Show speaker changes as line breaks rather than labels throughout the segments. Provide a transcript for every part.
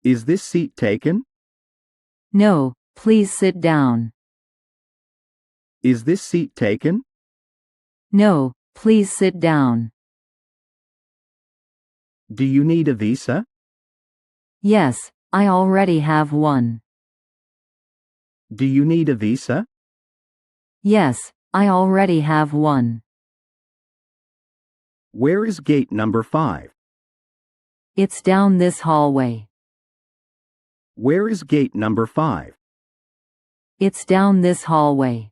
Is this seat taken?
No, please sit down.
Is this seat taken?
No, please sit down.
Do you need a visa?
Yes, I already have one.
Do you need a visa?
Yes, I already have one.
Where is gate number 5?
It's down this hallway.
Where is gate number 5?
It's down this hallway.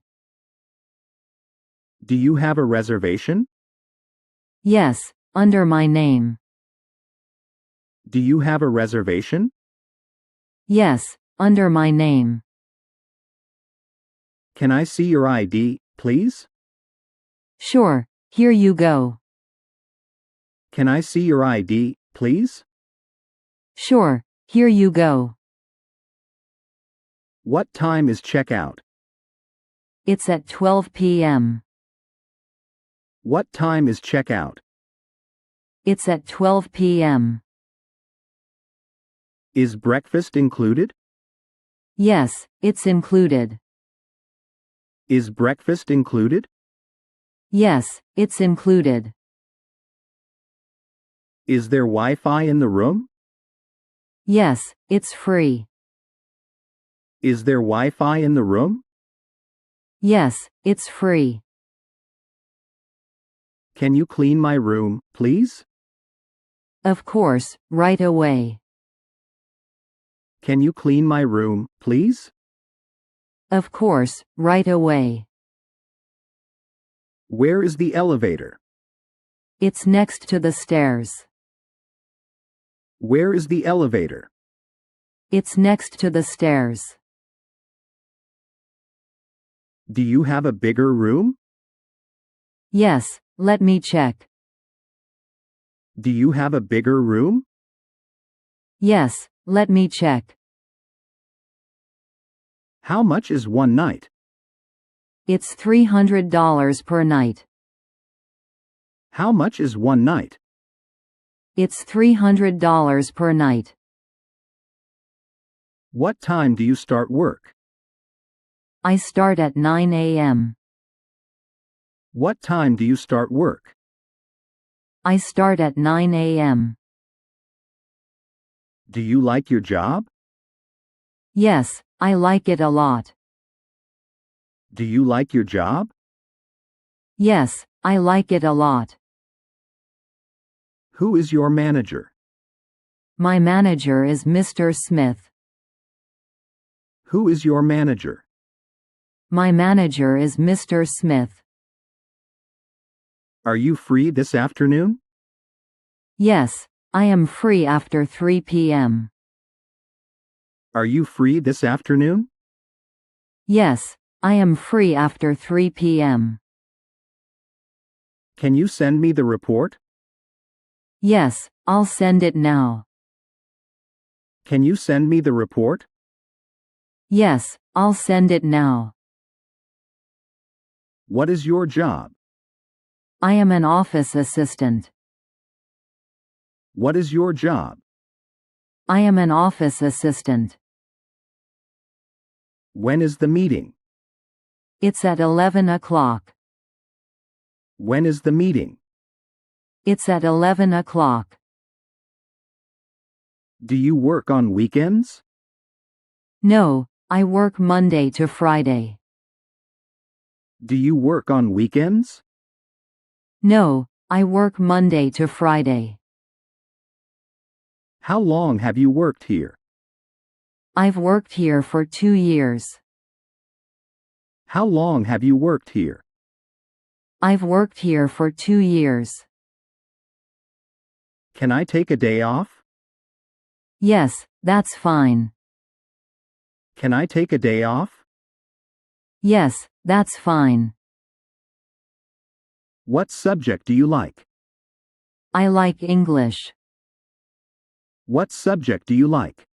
Do you have a reservation?
Yes, under my name.
Do you have a reservation?
Yes, under my name.
Can I see your ID, please?
Sure, here you go.
Can I see your ID, please?
Sure, here you go.
What time is checkout?
It's at 12 p.m.
What time is checkout?
It's at 12 p.m.
Is breakfast included?
Yes, it's included.
Is breakfast included?
Yes, it's included.
Is there Wi-Fi in the room?
Yes, it's free.
Is there Wi-Fi in the room?
Yes, it's free.
Can you clean my room, please?
Of course, right away.
Can you clean my room, please?
Of course, right away.
Where is the elevator?
It's next to the stairs.
Where is the elevator?
It's next to the stairs.
Do you have a bigger room?
Yes, let me check.
Do you have a bigger room?
Yes, let me check.
How much is one night?
It's $300 per night.
How much is one night?
It's $300 per night.
What time do you start work?
I start at 9 a.m.
What time do you start work?
I start at 9 a.m.
Do you like your job?
Yes, I like it a lot.
Do you like your job?
Yes, I like it a lot.
Who is your manager?
My manager is Mr. Smith.
Who is your manager?
My manager is Mr. Smith.
Are you free this afternoon?
Yes, I am free after 3 p.m.
Are you free this afternoon?
Yes, I am free after 3 p.m.
Can you send me the report?
Yes, I'll send it now.
Can you send me the report?
Yes, I'll send it now.
What is your job?
I am an office assistant.
What is your job?
I am an office assistant.
When is the meeting?
It's at 11 o'clock.
When is the meeting?
It's at 11 o'clock.
Do you work on weekends?
No, I work Monday to Friday.
Do you work on weekends?
No, I work Monday to Friday.
How long have you worked here?
I've worked here for 2 years.
How long have you worked here?
I've worked here for 2 years.
Can I take a day off?
Yes, that's fine.
Can I take a day off?
Yes, that's fine.
What subject do you like?
I like English.
What subject do you like?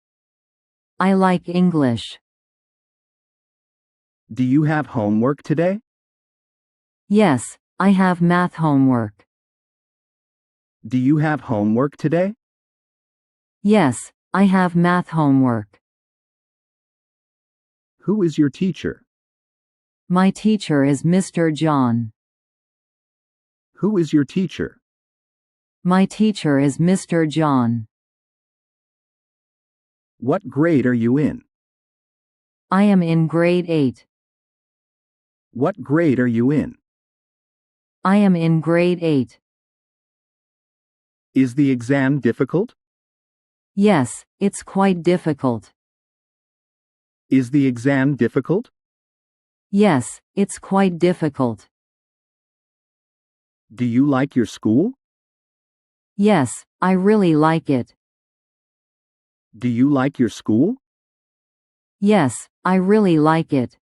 I like English.
Do you have homework today?
Yes, I have math homework.
Do you have homework today?
Yes, I have math homework.
Who is your teacher?
My teacher is Mr. John.
Who is your teacher?
My teacher is Mr. John.
What grade are you in?
I am in grade 8.
What grade are you in?
I am in grade 8.
Is the exam difficult?
Yes, it's quite difficult.
Is the exam difficult?
Yes, it's quite difficult.
Do you like your school?
Yes, I really like it.
Do you like your school?
Yes, I really like it.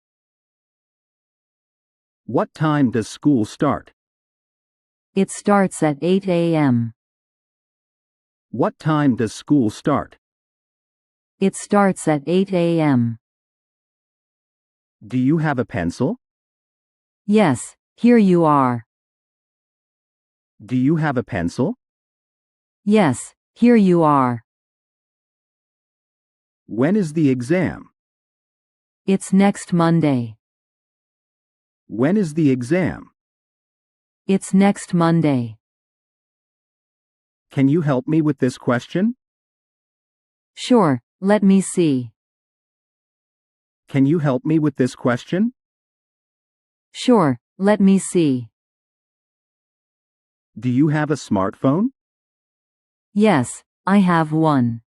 What time does school start?
It starts at 8 a.m.
What time does school start?
It starts at 8 a.m.
Do you have a pencil?
Yes, here you are.
Do you have a pencil?
Yes, here you are.
When is the exam?
It's next Monday.
When is the exam?
It's next Monday.
Can you help me with this question?
Sure, let me see.
Can you help me with this question?
Sure, let me see.
Do you have a smartphone?
Yes, I have one.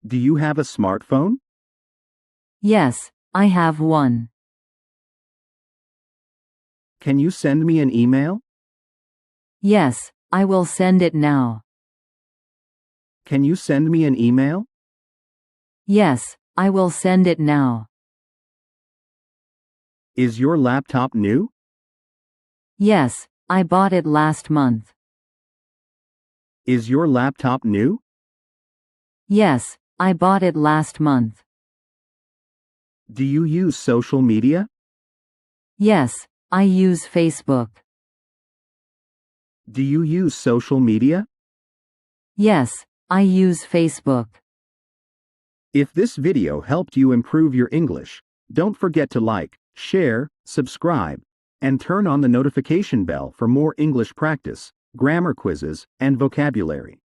Do you have a smartphone?
Yes, I have one.
Can you send me an email?
Yes, I will send it now.
Can you send me an email?
Yes, I will send it now.
Is your laptop new?
Yes, I bought it last month.
Is your laptop new?
Yes, I bought it last month.
Do you use social media?
Yes, I use Facebook.
Do you use social media?
Yes, I use Facebook.
If this video helped you improve your English, don't forget to like, share, subscribe, and turn on the notification bell for more English practice, grammar quizzes, and vocabulary.